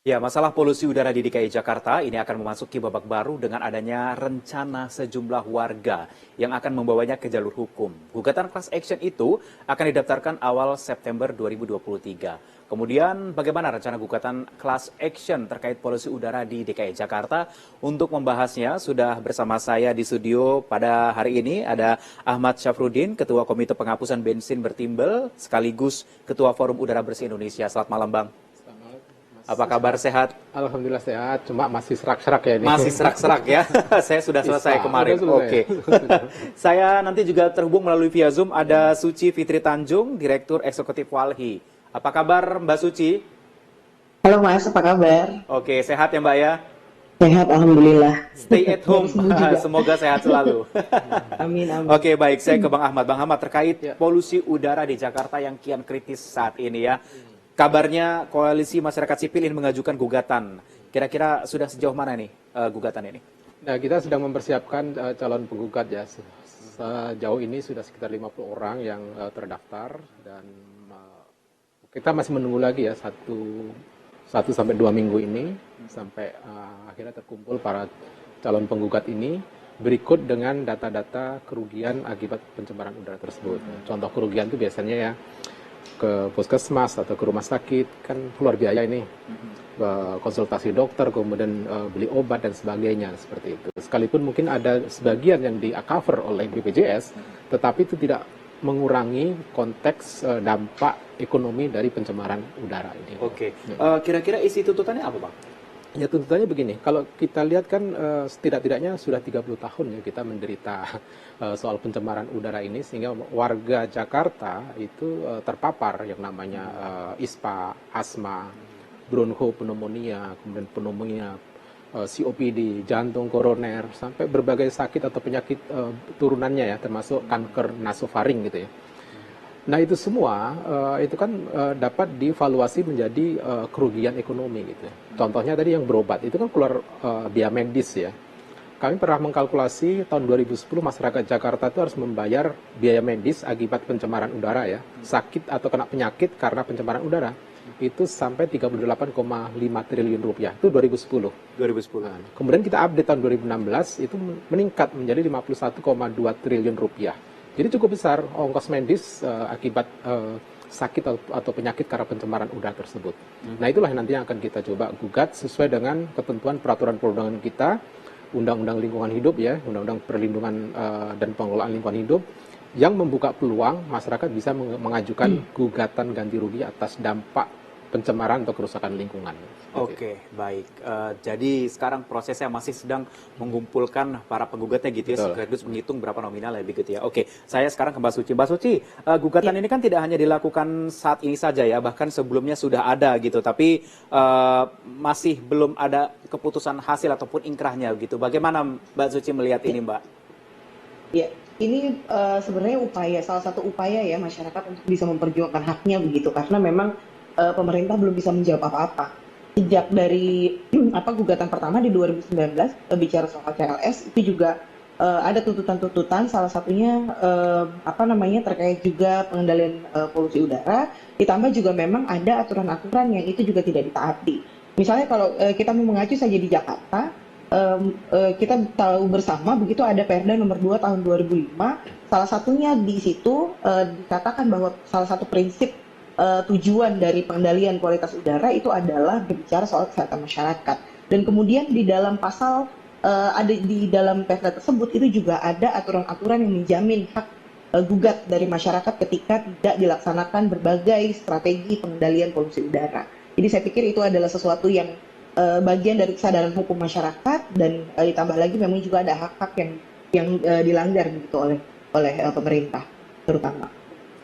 Ya, masalah polusi udara di DKI Jakarta ini akan memasuki babak baru dengan adanya rencana sejumlah warga yang akan membawanya ke jalur hukum. Gugatan class action itu akan didaftarkan awal September 2023. Kemudian bagaimana rencana gugatan class action terkait polusi udara di DKI Jakarta? Untuk membahasnya sudah bersama saya di studio pada hari ini ada Ahmad Syafruddin, Ketua Komite Penghapusan Bensin Bertimbel sekaligus Ketua Forum Udara Bersih Indonesia. Selamat malam, Bang. Apa kabar, sehat? Alhamdulillah sehat, cuma masih serak-serak ya ini. Masih serak-serak ya? Saya sudah selesai kemarin. Oke. Saya nanti juga terhubung melalui via Zoom ada Suci Fitri Tanjung, Direktur Eksekutif Walhi. Apa kabar Mbak Suci? Halo Mas, apa kabar? Oke, sehat ya Mbak ya? Sehat, Alhamdulillah. Stay at home, semoga sehat selalu. Amin, amin. Oke, baik. Saya ke Bang Ahmad. Bang Ahmad, terkait polusi udara di Jakarta yang kian kritis saat ini ya. Kabarnya Koalisi Masyarakat Sipil ingin mengajukan gugatan. Kira-kira sudah sejauh mana nih gugatan ini? Nah, kita sedang mempersiapkan calon penggugat ya. Sejauh ini sudah sekitar 50 orang yang terdaftar dan kita masih menunggu lagi ya satu sampai 2 minggu ini sampai akhirnya terkumpul para calon penggugat ini berikut dengan data-data kerugian akibat pencemaran udara tersebut. Contoh kerugian itu biasanya ya ke puskesmas atau ke rumah sakit kan keluar biaya ini, konsultasi dokter, kemudian beli obat dan sebagainya seperti itu. Sekalipun mungkin ada sebagian yang di-cover oleh BPJS, tetapi itu tidak mengurangi konteks dampak ekonomi dari pencemaran udara ini. Oke, kira-kira isi tuntutannya apa, Bang? Ya tuntutannya begini, kalau kita lihat kan setidak-tidaknya sudah 30 tahun ya kita menderita soal pencemaran udara ini, sehingga warga Jakarta itu terpapar yang namanya ISPA, asma, bronchopneumonia, kemudian pneumonia, COPD, jantung koroner, sampai berbagai sakit atau penyakit turunannya ya, termasuk kanker nasofaring gitu ya. Nah itu semua itu kan dapat dievaluasi menjadi kerugian ekonomi gitu. Contohnya tadi yang berobat itu kan keluar biaya medis ya. Kami pernah mengkalkulasi tahun 2010 masyarakat Jakarta itu harus membayar biaya medis akibat pencemaran udara ya, sakit atau kena penyakit karena pencemaran udara itu sampai 38,5 triliun rupiah. Itu 2010. 2010. Nah, kemudian kita update tahun 2016 itu meningkat menjadi 51,2 triliun rupiah. Jadi cukup besar ongkos medis akibat sakit atau penyakit karena pencemaran udara tersebut. Nah itulah nanti yang akan kita coba gugat sesuai dengan ketentuan peraturan perundangan kita, Undang-Undang Lingkungan Hidup ya, Undang-Undang Perlindungan dan Pengelolaan Lingkungan Hidup, yang membuka peluang masyarakat bisa mengajukan gugatan ganti rugi atas dampak pencemaran atau kerusakan lingkungan. Oke, baik. Jadi sekarang prosesnya masih sedang mengumpulkan para penggugatnya gitu ya, sekaligus menghitung berapa nominal ya begitu ya. Oke, saya sekarang ke Mbak Suci. Mbak Suci, gugatan ini kan tidak hanya dilakukan saat ini saja ya, bahkan sebelumnya sudah ada gitu, tapi masih belum ada keputusan hasil ataupun ingkrahnya gitu. Bagaimana Mbak Suci melihat ini, Mbak? Ya, ini sebenarnya salah satu upaya ya masyarakat untuk bisa memperjuangkan haknya begitu, karena memang pemerintah belum bisa menjawab apa-apa. Sejak dari gugatan pertama di 2019 bicara soal CLS itu juga ada tuntutan-tuntutan, salah satunya terkait juga pengendalian polusi udara, ditambah juga memang ada aturan-aturan yang itu juga tidak ditaati. Misalnya kalau kita mau mengacu saja di Jakarta, kita tahu bersama begitu ada Perda nomor 2 tahun 2005, salah satunya di situ dikatakan bahwa salah satu prinsip tujuan dari pengendalian kualitas udara itu adalah berbicara soal kesehatan masyarakat. Dan kemudian di dalam pasal ada di dalam Perda tersebut itu juga ada aturan-aturan yang menjamin hak gugat dari masyarakat ketika tidak dilaksanakan berbagai strategi pengendalian polusi udara. Jadi saya pikir itu adalah sesuatu yang bagian dari kesadaran hukum masyarakat, dan ditambah lagi memang juga ada hak-hak yang dilanggar begitu oleh pemerintah terutama.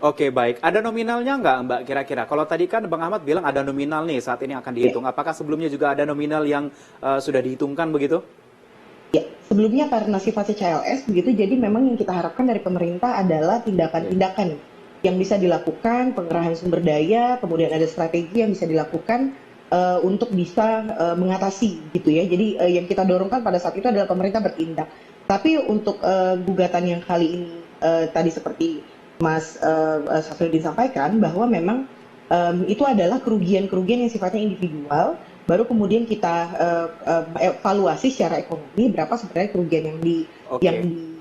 Oke, baik. Ada nominalnya nggak, Mbak, kira-kira? Kalau tadi kan Bang Ahmad bilang ada nominal nih saat ini akan dihitung. Apakah sebelumnya juga ada nominal yang sudah dihitungkan begitu? Ya, sebelumnya karena sifatnya CLS begitu, jadi memang yang kita harapkan dari pemerintah adalah tindakan-tindakan yang bisa dilakukan, pengerahan sumber daya, kemudian ada strategi yang bisa dilakukan untuk bisa mengatasi gitu ya. Jadi yang kita dorongkan pada saat itu adalah pemerintah bertindak. Tapi untuk gugatan yang kali ini tadi seperti Mas Syafruddin sampaikan bahwa memang itu adalah kerugian-kerugian yang sifatnya individual baru kemudian kita evaluasi secara ekonomi berapa sebenarnya kerugian yang Oke,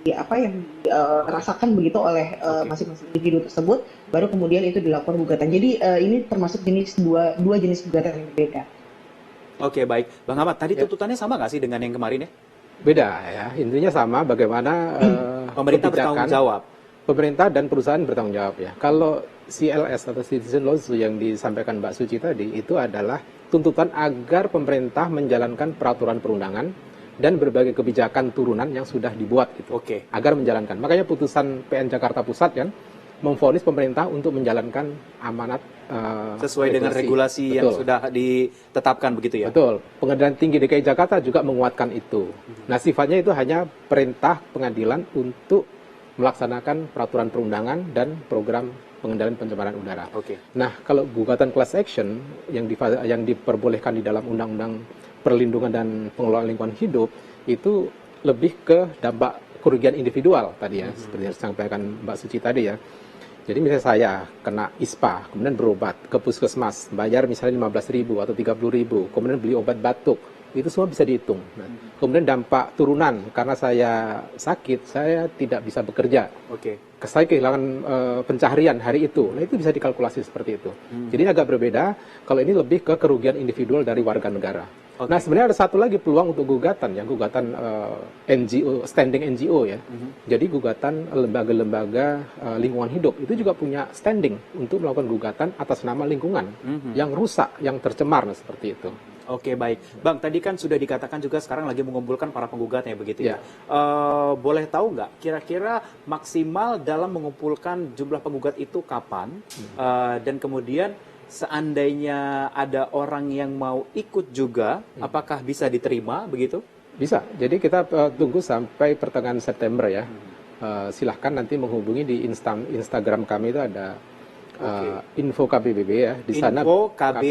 dirasakan begitu oleh oke. masing-masing individu tersebut, baru kemudian itu dilakukan gugatan. Jadi ini termasuk dua jenis gugatan yang berbeda. Oke, baik. Bang Ahmad, tadi Ya, tuntutannya sama nggak sih dengan yang kemarin ya? beda ya. Intinya sama bagaimana Pemerintah bertanggung kebijakan jawab. pemerintah dan perusahaan bertanggung jawab ya. Kalau CLS atau Citizen Lawsuit yang disampaikan Mbak Suci tadi itu adalah tuntutan agar pemerintah menjalankan peraturan perundangan dan berbagai kebijakan turunan yang sudah dibuat gitu. Oke. Agar menjalankan. Makanya putusan PN Jakarta Pusat kan memvonis pemerintah untuk menjalankan amanat Sesuai dengan regulasi yang Betul. sudah ditetapkan begitu ya? Betul. Pengadilan Tinggi DKI Jakarta juga menguatkan itu. Nah, sifatnya itu hanya perintah pengadilan untuk melaksanakan peraturan perundangan dan program pengendalian pencemaran udara. Oke. Nah, kalau gugatan class action yang diperbolehkan di dalam Undang-Undang Perlindungan dan Pengelolaan Lingkungan Hidup itu lebih ke dampak kerugian individual tadi ya, seperti yang disampaikan Mbak Suci tadi ya. Jadi misalnya saya kena ISPA, kemudian berobat ke puskesmas, bayar misalnya 15.000 atau 30.000, kemudian beli obat batuk, itu semua bisa dihitung. Nah, kemudian dampak turunan, karena saya sakit, saya tidak bisa bekerja. Oke. Saya kehilangan pencaharian hari itu, nah itu bisa dikalkulasi seperti itu. Jadi agak berbeda, kalau ini lebih ke kerugian individual dari warga negara. Oke. Nah sebenarnya ada satu lagi peluang untuk gugatan, ya gugatan NGO, standing NGO ya. Jadi gugatan lembaga-lembaga lingkungan hidup itu juga punya standing untuk melakukan gugatan atas nama lingkungan yang rusak, yang tercemar, nah, seperti itu. Oke, baik. Bang, tadi kan sudah dikatakan juga sekarang lagi mengumpulkan para penggugatnya begitu ya. Ya. Boleh tahu nggak kira-kira maksimal dalam mengumpulkan jumlah penggugat itu kapan? Dan kemudian seandainya ada orang yang mau ikut juga, apakah bisa diterima begitu? Bisa. Jadi kita tunggu sampai pertengahan September ya. Silahkan nanti menghubungi di Instagram kami itu ada info KPBB ya. Di sana Info KB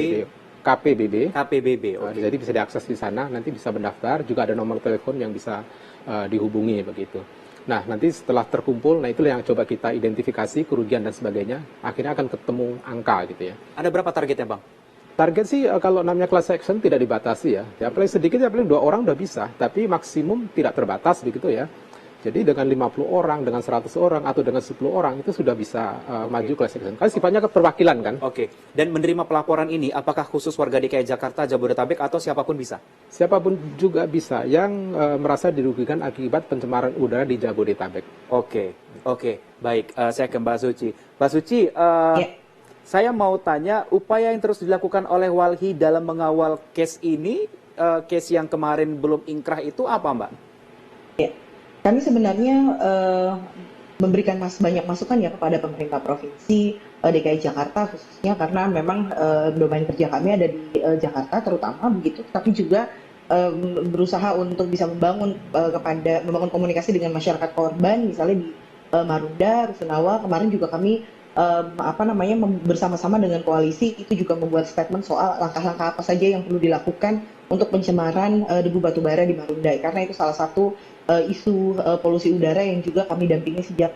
KPBB. KPBB. Oke. Jadi bisa diakses di sana. Nanti bisa mendaftar. Juga ada nomor telepon yang bisa dihubungi begitu. Nah nanti setelah terkumpul, nah itulah yang coba kita identifikasi kerugian dan sebagainya. Akhirnya akan ketemu angka gitu ya. Ada berapa targetnya, Bang? Target sih kalau namanya class action tidak dibatasi ya. Ya paling sedikit ya paling 2 orang udah bisa, tapi maksimum tidak terbatas begitu ya. Jadi dengan 50 orang, dengan 100 orang atau dengan 10 orang itu sudah bisa maju class action. Kan sifatnya keperwakilan kan. Oke. Dan menerima pelaporan ini apakah khusus warga DKI Jakarta, Jabodetabek atau siapapun bisa? Siapapun juga bisa yang merasa dirugikan akibat pencemaran udara di Jabodetabek. Oke. Oke. Baik. Saya ke Mbak Suci. Mbak Suci, Ya. saya mau tanya upaya yang terus dilakukan oleh Walhi dalam mengawal case ini, case yang kemarin belum ingkrah itu apa, Mbak? Ya, kami sebenarnya memberikan banyak masukan ya kepada pemerintah provinsi DKI Jakarta khususnya karena memang domain kerja kami ada di Jakarta terutama begitu, tapi juga berusaha untuk bisa membangun komunikasi dengan masyarakat korban misalnya di Marunda, Rusunawa. Kemarin juga kami bersama-sama dengan koalisi itu juga membuat statement soal langkah-langkah apa saja yang perlu dilakukan untuk pencemaran debu batubara di Marunda karena itu salah satu isu polusi udara yang juga kami dampingi sejak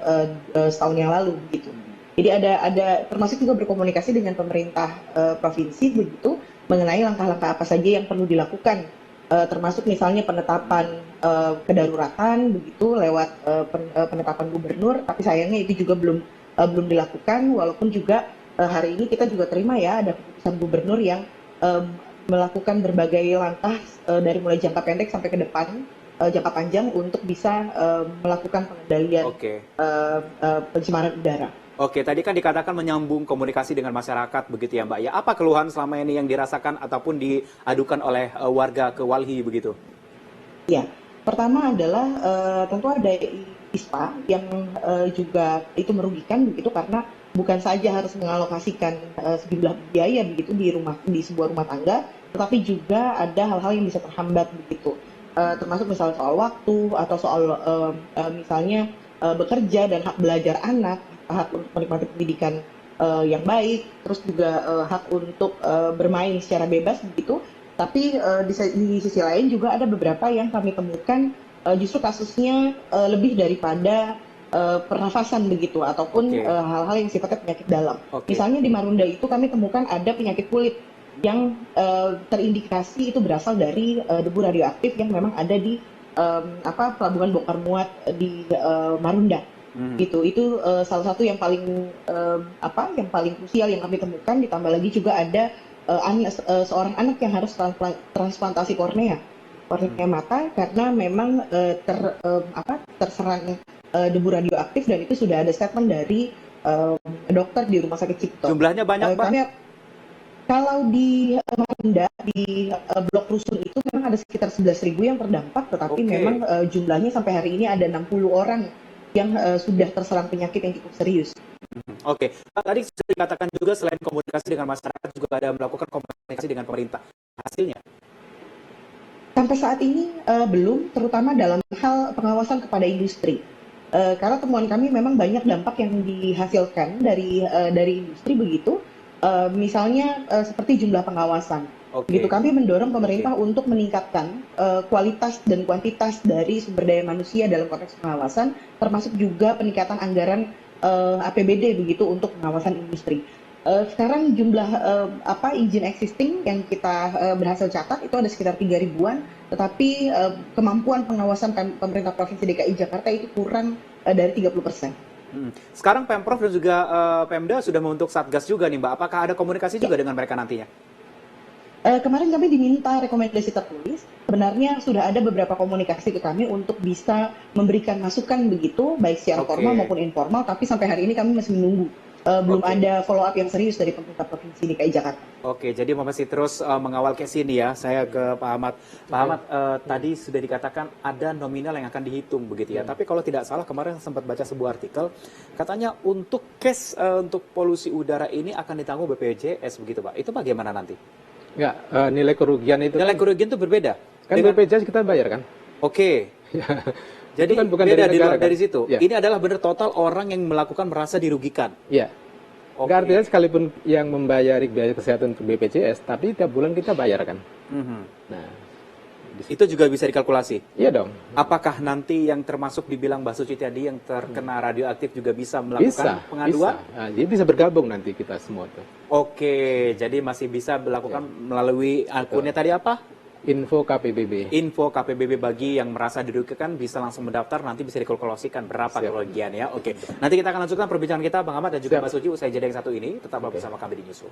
setahun yang lalu begitu. Jadi ada termasuk juga berkomunikasi dengan pemerintah provinsi begitu mengenai langkah-langkah apa saja yang perlu dilakukan termasuk misalnya penetapan kedaruratan begitu lewat penetapan gubernur, tapi sayangnya itu juga belum dilakukan walaupun juga hari ini kita juga terima ya ada keputusan gubernur yang melakukan berbagai langkah dari mulai jangka pendek sampai ke depan jangka panjang untuk bisa melakukan pengendalian Oke. pencemaran udara. Oke, tadi kan dikatakan menyambung komunikasi dengan masyarakat begitu ya, Mbak. Ya, apa keluhan selama ini yang dirasakan ataupun diadukan oleh warga ke Walhi begitu? Ya, pertama adalah tentu ada ISPA yang juga itu merugikan begitu karena bukan saja harus mengalokasikan sejumlah biaya begitu di sebuah rumah tangga, tetapi juga ada hal-hal yang bisa terhambat begitu. Termasuk misalnya soal waktu atau soal misalnya bekerja dan hak belajar anak, hak untuk menikmati pendidikan yang baik, terus juga hak untuk bermain secara bebas begitu. Tapi di sisi lain juga ada beberapa yang kami temukan justru kasusnya lebih daripada pernafasan begitu ataupun Oke. hal-hal yang sifatnya penyakit dalam. Oke. Misalnya di Marunda itu kami temukan ada penyakit kulit yang terindikasi itu berasal dari debu radioaktif yang memang ada di pelabuhan bongkar muat di Marunda. Gitu. Itu salah satu yang paling yang paling krusial yang kami temukan. Ditambah lagi juga ada seorang anak yang harus transplantasi kornea mata karena memang terserang debu radioaktif, dan itu sudah ada statement dari dokter di Rumah Sakit Cipto. Jumlahnya banyak, Mbak? Kalau di Marunda, di blok rusun itu memang ada sekitar 11.000 yang terdampak, tetapi memang jumlahnya sampai hari ini ada 60 orang yang sudah terserang penyakit yang cukup serius. Oke. Tadi sudah dikatakan juga selain komunikasi dengan masyarakat juga ada melakukan komunikasi dengan pemerintah. Hasilnya? Sampai saat ini belum, terutama dalam hal pengawasan kepada industri. Karena temuan kami memang banyak dampak yang dihasilkan dari industri begitu. Misalnya seperti jumlah pengawasan. Begitu kami mendorong pemerintah untuk meningkatkan kualitas dan kuantitas dari sumber daya manusia dalam konteks pengawasan, termasuk juga peningkatan anggaran APBD begitu untuk pengawasan industri. Sekarang jumlah izin existing yang kita berhasil catat itu ada sekitar 3.000-an, tetapi kemampuan pengawasan pemerintah Provinsi DKI Jakarta itu kurang dari 30%. Sekarang Pemprov dan juga Pemda sudah membentuk Satgas juga nih, Mbak. Apakah ada komunikasi juga dengan mereka nantinya? Kemarin kami diminta rekomendasi tertulis. Sebenarnya sudah ada beberapa komunikasi ke kami untuk bisa memberikan masukan begitu, baik secara formal maupun informal, tapi sampai hari ini kami masih menunggu. Belum ada follow up yang serius dari pemerintah Provinsi DKI Jakarta. Oke, jadi masih terus mengawal case ini ya. Saya ke Pak Ahmad. Pak Ahmad, tadi sudah dikatakan ada nominal yang akan dihitung begitu ya. Tapi kalau tidak salah kemarin sempat baca sebuah artikel, katanya untuk case untuk polusi udara ini akan ditanggung BPJS begitu Pak. Itu bagaimana nanti? Enggak, nilai kerugian itu. Nilai kerugian itu berbeda. Kan BPJS kita bayar kan? Oke. Jadi kan bukan beda dari luar dari situ. Ya. Ini adalah benar total orang yang melakukan merasa dirugikan. Iya. Artinya sekalipun yang membayari biaya kesehatan untuk BPJS, tapi tiap bulan kita bayar kan. Nah, itu juga bisa dikalkulasi. Iya dong. Apakah nanti yang termasuk dibilang Mbak Suci tadi yang terkena radioaktif juga bisa melakukan pengaduan? Bisa. Nah, dia bisa bergabung nanti kita semua tuh. Oke, jadi masih bisa melakukan melalui akunnya tadi apa? Info KPBB. Info KPBB bagi yang merasa dirugikan bisa langsung mendaftar, nanti bisa dikalkulasikan berapa kerugian ya. Oke, nanti kita akan lanjutkan perbincangan kita Bang Ahmad dan juga Mbak Suci usai jeda yang satu ini. Tetaplah bersama kami di Newsroom.